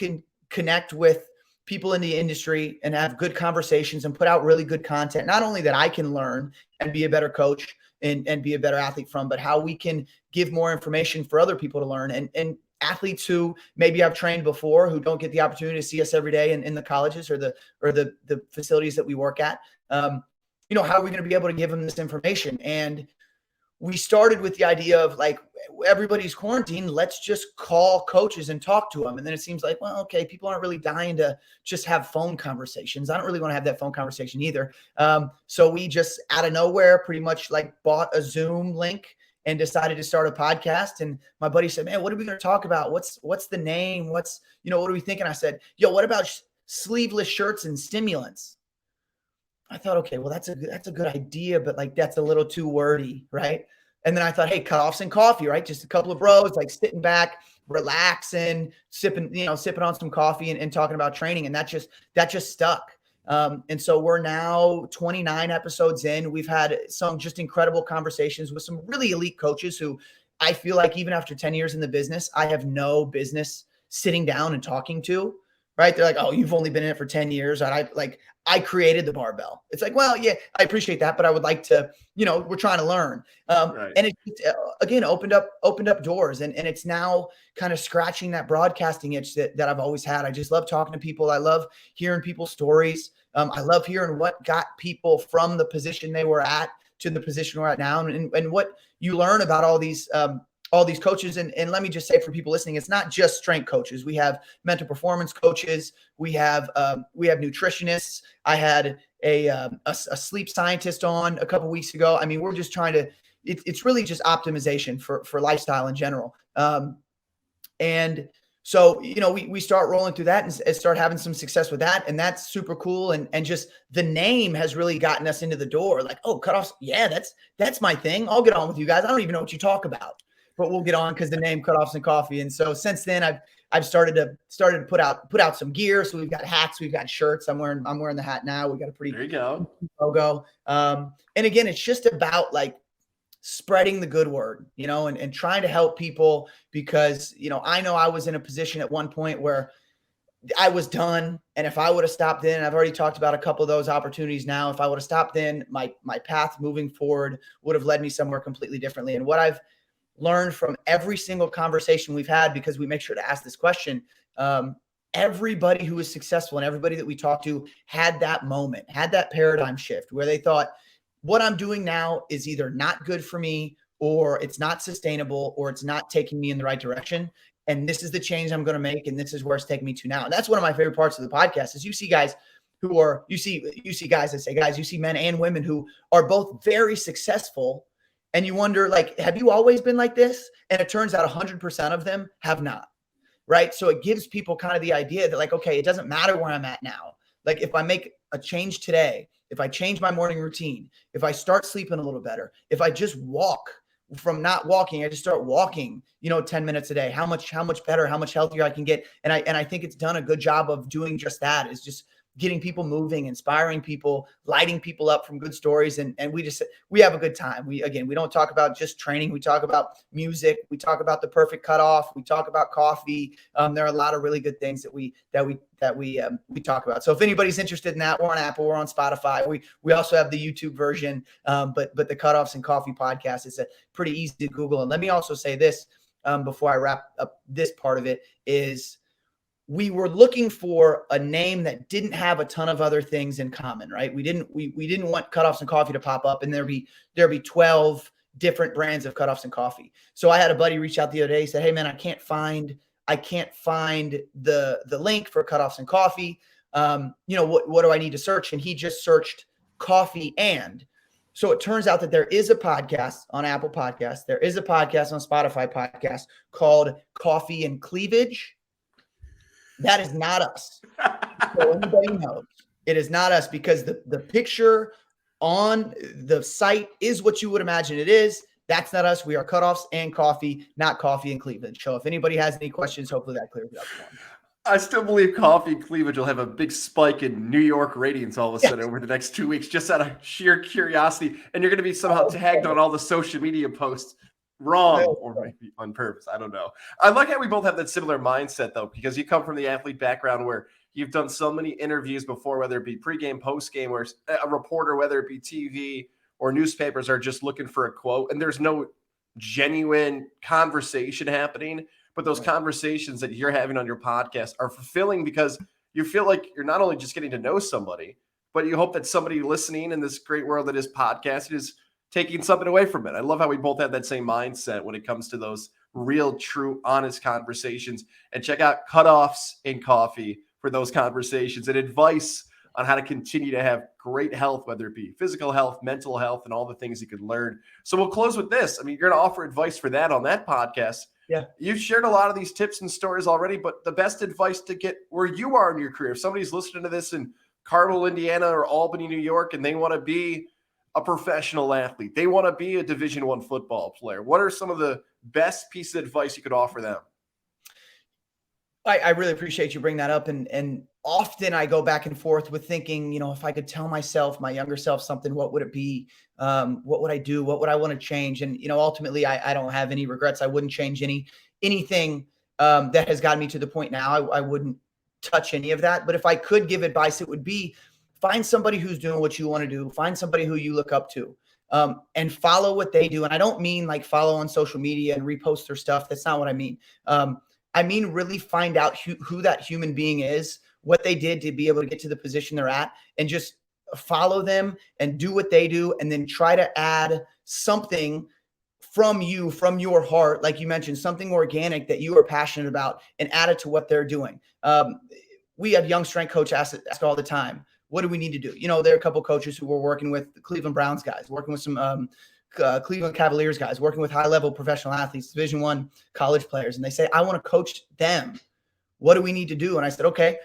connect with people in the industry and have good conversations and put out really good content, not only that I can learn and be a better coach and be a better athlete from, but how we can give more information for other people to learn, and athletes who maybe I've trained before, who don't get the opportunity to see us every day in the colleges or the facilities that we work at. How are we going to be able to give them this information? And we started with the idea of like, everybody's quarantined, let's just call coaches and talk to them. And then it seems like, well, okay, people aren't really dying to just have phone conversations. I don't really want to have that phone conversation either. So we just out of nowhere pretty much like bought a Zoom link and decided to start a podcast. And my buddy said, man, what are we going to talk about? What's the name? What are we thinking? I said, yo, what about sleeveless shirts and stimulants? I thought, okay, well, that's a good idea, but like, that's a little too wordy. Right. And then I thought, hey, Cutoffs and Coffee, right? Just a couple of bros, like sitting back, relaxing, sipping on some coffee and talking about training. And that just stuck. And so we're now 29 episodes in. We've had some just incredible conversations with some really elite coaches who I feel like even after 10 years in the business, I have no business sitting down and talking to, right? They're like, oh, you've only been in it for 10 years. And I created the barbell. It's like, well, yeah, I appreciate that, but I would like to, we're trying to learn. Right. And it again opened up doors, and it's now kind of scratching that broadcasting itch that I've always had. I just love talking to people. I love hearing people's stories. I love hearing what got people from the position they were at to the position we're at now, and what you learn about all these coaches. And let me just say for people listening, it's not just strength coaches. We have mental performance coaches. We have nutritionists. I had a sleep scientist on a couple weeks ago. I mean, we're just trying to, it's really just optimization for lifestyle in general. And so, we start rolling through that and start having some success with that. And that's super cool. And just the name has really gotten us into the door. Like, oh, Cutoffs. Yeah, that's my thing. I'll get on with you guys. I don't even know what you talk about, but we'll get on because the name Cutoffs and Coffee. And so since then I've started to put out some gear. So we've got hats, we've got shirts. I'm wearing the hat now. We got a pretty there you go logo. And again, it's just about like spreading the good word, and trying to help people because, I know I was in a position at one point where I was done. And if I would have stopped then, I've already talked about a couple of those opportunities now. If I would have stopped then, my path moving forward would have led me somewhere completely differently. And what I've learned from every single conversation we've had, because we make sure to ask this question, everybody who is successful and everybody that we talk to had that moment, had that paradigm shift where they thought, what I'm doing now is either not good for me, or it's not sustainable, or it's not taking me in the right direction. And this is the change I'm going to make. And this is where it's taking me to now. And that's one of my favorite parts of the podcast is you see guys who are, you see guys, I say guys, you see men and women who are both very successful. And you wonder, like, have you always been like this? And it turns out 100% of them have not. Right. So it gives people kind of the idea that like, okay, it doesn't matter where I'm at now. Like if I make a change today, if I change my morning routine, if I start sleeping a little better, if I just walk from not walking, I just start walking, 10 minutes a day, how much better, how much healthier I can get. And I think it's done a good job of doing just that, is just getting people moving, inspiring people, lighting people up from good stories. And we have a good time. We don't talk about just training. We talk about music. We talk about the perfect cutoff. We talk about coffee. There are a lot of really good things that we talk about. So if anybody's interested in that, we're on Apple, we're on Spotify. We also have the YouTube version. But the Cutoffs and Coffee podcast is pretty easy to Google. And let me also say this before I wrap up this part of it is, we were looking for a name that didn't have a ton of other things in common, right? We didn't want Cutoffs and Coffee to pop up and there'd be 12 different brands of Cutoffs and Coffee. So I had a buddy reach out the other day. He said, hey man, I can't find the link for Cutoffs and Coffee. What do I need to search? And he just searched coffee. And so it turns out that there is a podcast on Apple Podcasts. There is a podcast on Spotify podcast called Coffee and Cleavage. That is not us. So anybody knows, it is not us, because the picture on the site is what you would imagine it is. That's not us. We are Cutoffs and Coffee, not Coffee and Cleavage. So if anybody has any questions, hopefully that clears it up for them. I still believe Coffee and Cleavage will have a big spike in New York ratings all of a sudden over the next 2 weeks, just out of sheer curiosity. And you're going to be somehow tagged on all the social media posts wrong, or maybe on purpose. I don't know. I like how we both have that similar mindset, though, because you come from the athlete background where you've done so many interviews before, whether it be pregame, postgame, or a reporter, whether it be TV or newspapers, are just looking for a quote, and there's no genuine conversation happening. But those conversations that you're having on your podcast are fulfilling because you feel like you're not only just getting to know somebody, but you hope that somebody listening in this great world that is podcasting is taking something away from it. I love how we both have that same mindset when it comes to those real, true, honest conversations. And check out Cutoffs and Coffee for those conversations and advice on how to continue to have great health, whether it be physical health, mental health, and all the things you could learn. So we'll close with this. I mean, you're going to offer advice for that on that podcast. Yeah. You've shared a lot of these tips and stories already, but the best advice to get where you are in your career, if somebody's listening to this in Carmel, Indiana, or Albany, New York, and they want to be a professional athlete, they want to be a Division I football player, what are some of the best pieces of advice you could offer them? I really appreciate you bringing that up. And often I go back and forth with thinking, if I could tell myself, my younger self, something, what would it be? What would I do? What would I want to change? And, ultimately I don't have any regrets. I wouldn't change anything that has gotten me to the point now. I wouldn't touch any of that. But if I could give advice, it would be find somebody who's doing what you want to do. Find somebody who you look up to. And follow what they do. And I don't mean like follow on social media and repost their stuff. That's not what I mean. I mean, really find out who that human being is, what they did to be able to get to the position they're at, and just follow them and do what they do. And then try to add something from you, from your heart, like you mentioned, something organic that you are passionate about, and add it to what they're doing. We have young strength coach ask all the time, what do we need to do? There are a couple of coaches who were working with the Cleveland Browns guys, working with some Cleveland Cavaliers guys, working with high-level professional athletes, Division I college players, and they say, I want to coach them. What do we need to do? And I said, okay,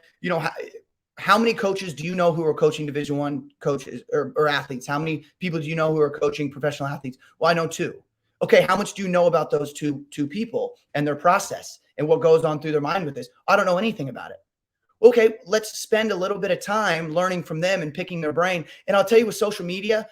how many coaches do you know who are coaching Division I coaches or athletes? How many people do you know who are coaching professional athletes? Well, I know 2. Okay, how much do you know about those two people and their process and what goes on through their mind with this? I don't know anything about it. Okay, let's spend a little bit of time learning from them and picking their brain. And I'll tell you, with social media,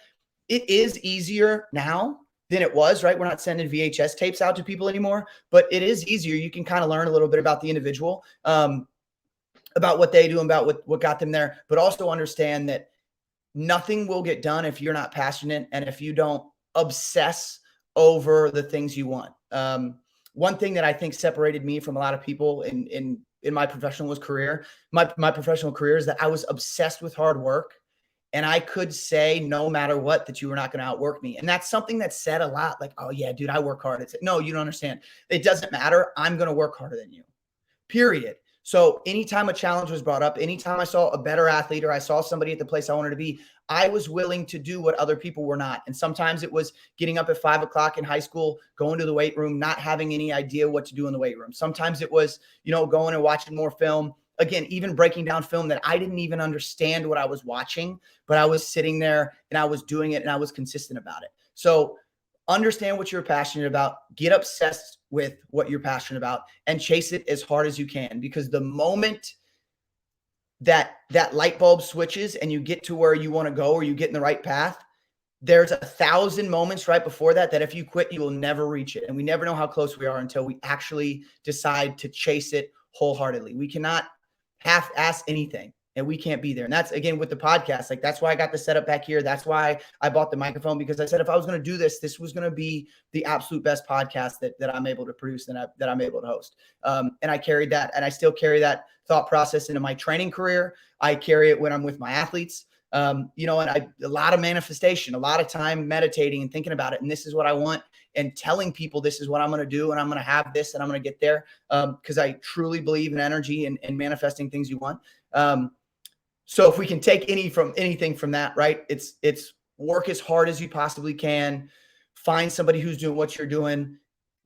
it is easier now than it was, right? We're not sending VHS tapes out to people anymore, but it is easier. You can kind of learn a little bit about the individual, about what they do, and about what got them there, but also understand that nothing will get done if you're not passionate and if you don't obsess over the things you want. One thing that I think separated me from a lot of people in my professional career, my professional career, is that I was obsessed with hard work. And I could say, no matter what, that you were not going to outwork me. And that's something that's said a lot, like, oh yeah, dude, I work hard. It's no, you don't understand. It doesn't matter. I'm going to work harder than you, period. So anytime a challenge was brought up, anytime I saw a better athlete or I saw somebody at the place I wanted to be, I was willing to do what other people were not. And sometimes it was getting up at 5 o'clock in high school, going to the weight room, not having any idea what to do in the weight room. Sometimes it was, going and watching more film. Again, even breaking down film that I didn't even understand what I was watching, but I was sitting there and I was doing it and I was consistent about it. So understand what you're passionate about, get obsessed with what you're passionate about, and chase it as hard as you can. Because the moment that light bulb switches and you get to where you want to go, or you get in the right path, there's 1,000 moments right before that if you quit, you will never reach it. And we never know how close we are until we actually decide to chase it wholeheartedly. We cannot half-ass anything, and we can't be there. And that's, again, with the podcast. Like, that's why I got the setup back here. That's why I bought the microphone, because I said, if I was going to do this, this was going to be the absolute best podcast that I'm able to produce and that I'm able to host. And I carried that, and I still carry that thought process into my training career. I carry it when I'm with my athletes. And a lot of manifestation, a lot of time meditating and thinking about it. And this is what I want, and telling people this is what I'm going to do, and I'm going to have this, and I'm going to get there. Because I truly believe in energy and manifesting things you want. So if we can take anything from that, right? It's work as hard as you possibly can, find somebody who's doing what you're doing,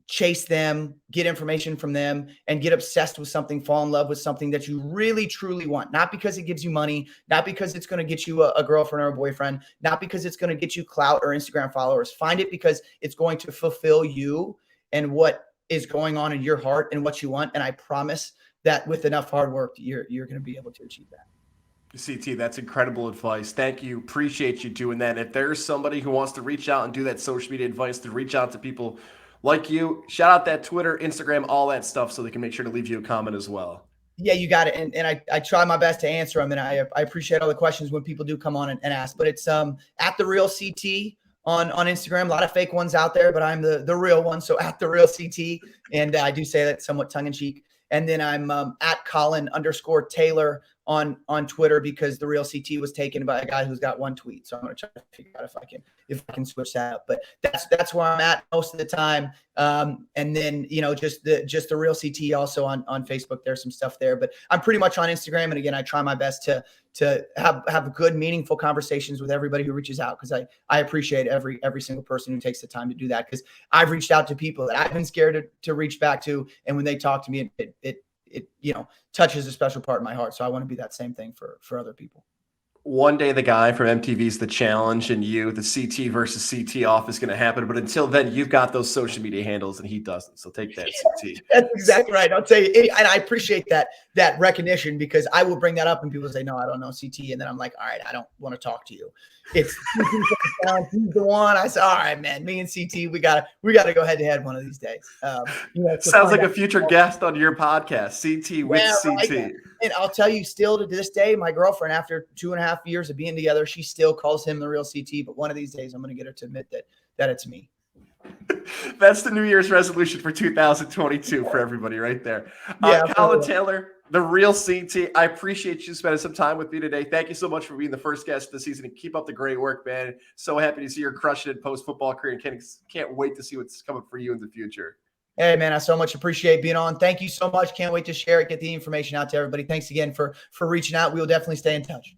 chase them, get information from them, and get obsessed with something, fall in love with something that you really, truly want. Not because it gives you money, not because it's going to get you a girlfriend or a boyfriend, not because it's going to get you clout or Instagram followers. Find it because it's going to fulfill you and what is going on in your heart and what you want. And I promise that with enough hard work, you're going to be able to achieve that. CT, that's incredible advice. Thank you. Appreciate you doing that. If there's somebody who wants to reach out and do that social media advice, to reach out to people like you, shout out that Twitter, Instagram, all that stuff, so they can make sure to leave you a comment as well. Yeah, you got it. And I try my best to answer them. And I appreciate all the questions when people do come on and ask. But it's at The Real CT on Instagram. A lot of fake ones out there, but I'm the real one. So at The Real CT. And I do say that somewhat tongue in cheek. And then I'm at Collin_Taylor on Twitter because the real CT was taken by a guy who's got one tweet. So I'm going to try to figure out if I can switch that up. But that's where I'm at most of the time. And then, just the real CT also on Facebook. There's some stuff there, but I'm pretty much on Instagram. And again, I try my best to have good, meaningful conversations with everybody who reaches out, because I appreciate every single person who takes the time to do that, because I've reached out to people that I've been scared to reach back to, and when they talk to me, it touches a special part in my heart. So I want to be that same thing for other people. One day the guy from MTV's The Challenge and the CT versus CT off is going to happen. But until then, you've got those social media handles and he doesn't. So take that, CT. That's exactly right. I'll tell you. And I appreciate that recognition, because I will bring that up and people say, no, I don't know CT. And then I'm like, all right, I don't want to talk to you. It's he's the one. I said, all right, man, me and CT, we gotta go head to head one of these days. Sounds like a future guest on your podcast, CT with CT. Right. And I'll tell you, still to this day, my girlfriend, after 2.5 years of being together, she still calls him the real CT. But one of these days, I'm going to get her to admit that it's me. That's the New Year's resolution for 2022 for everybody right there. Collin Taylor, the real CT. I appreciate you spending some time with me today. Thank you so much for being the first guest of the season, and keep up the great work, man. So happy to see you're crushing it post-football career, and can't wait to see what's coming for you in the future. Hey, man, I so much appreciate being on. Thank you so much. Can't wait to share it, get the information out to everybody. Thanks again for reaching out. We will definitely stay in touch.